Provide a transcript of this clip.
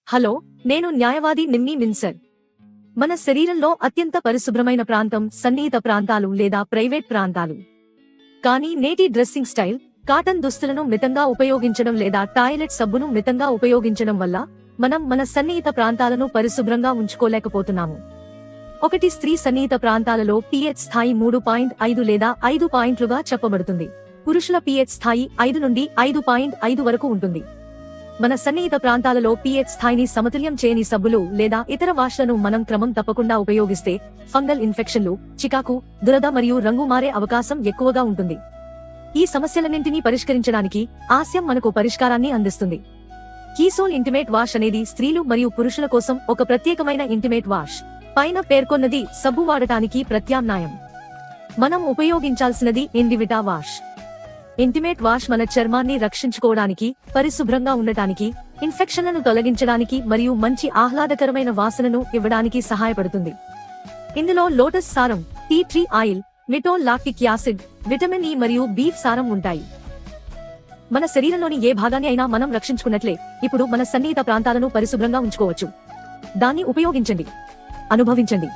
Hello, నేను న్యాయవాది నిమ్మి మిన్సర్. మన శరీరంలో అత్యంత పరిశుభ్రమైన ప్రాంతం సన్నిహిత ప్రాంతాలు లేదా ప్రైవేట్ ప్రాంతాలు. కానీ నేటి డ్రెస్సింగ్ స్టైల్, కాటన్ దుస్తులను మితంగా ఉపయోగించడం లేదా టాయిలెట్ సబ్బును మితంగా ఉపయోగించడం వల్ల మనం మన సన్నిహిత ప్రాంతాలను పరిశుభ్రంగా ఉంచుకోలేకపోతున్నాము. ఒకటి స్త్రీ సన్నిహిత ప్రాంతాలలో pH స్థాయి 3.5 లేదా 5 పాయింట్లుగా చెప్పబడుతుంది. పురుషుల pH స్థాయి 5 నుండి 5.5 వరకు ఉంటుంది. మన సన్నిహిత ప్రాంతాలలో pH స్థాయిని సమతుల్యం చేయని సబ్బులు లేదా ఇతర వాష్లను మనం క్రమం తప్పకుండా ఉపయోగిస్తే ఫంగల్ ఇన్ఫెక్షన్లు, చికాకు, దురద మరియు రంగు మారే అవకాశం ఎక్కువగా ఉంటుంది. ఈ సమస్యలన్నింటినీ పరిష్కరించడానికి ఆస్యం మనకు పరిష్కారాన్ని అందిస్తుంది. కీసోల్ ఇంటిమేట్ వాష్ అనేది స్త్రీలు మరియు పురుషుల కోసం ఒక ప్రత్యేకమైన ఇంటిమేట్ వాష్. పైన పేర్కొన్నది సబ్బు వాడటానికి ప్రత్యామ్నాయం. మనం ఉపయోగించాల్సినది ఇండివిటా వాష్. ఇంటిమేట్ వాష్ మన చర్మాన్ని రక్షించుకోవడానికి, పరిశుభ్రంగా ఉండటానికి, ఇన్ఫెక్షన్లను తొలగించడానికి మరియు మంచి ఆహ్లాదకరమైన వాసనను ఇవ్వడానికి సహాయపడుతుంది. ఇందులో లోటస్ సారం, టీ ట్రీ ఆయిల్, మిటోల్ లాక్టిక్ యాసిడ్, విటమిన్ ఇ మరియు బీఫ్ సారం ఉంటాయి. మన శరీరంలోని ఏ భాగాన్ని అయినా మనం రక్షించుకున్నట్లే ఇప్పుడు మన సన్నిహిత ప్రాంతాలను పరిశుభ్రంగా ఉంచుకోవచ్చు. దాన్ని ఉపయోగించండి, అనుభవించండి.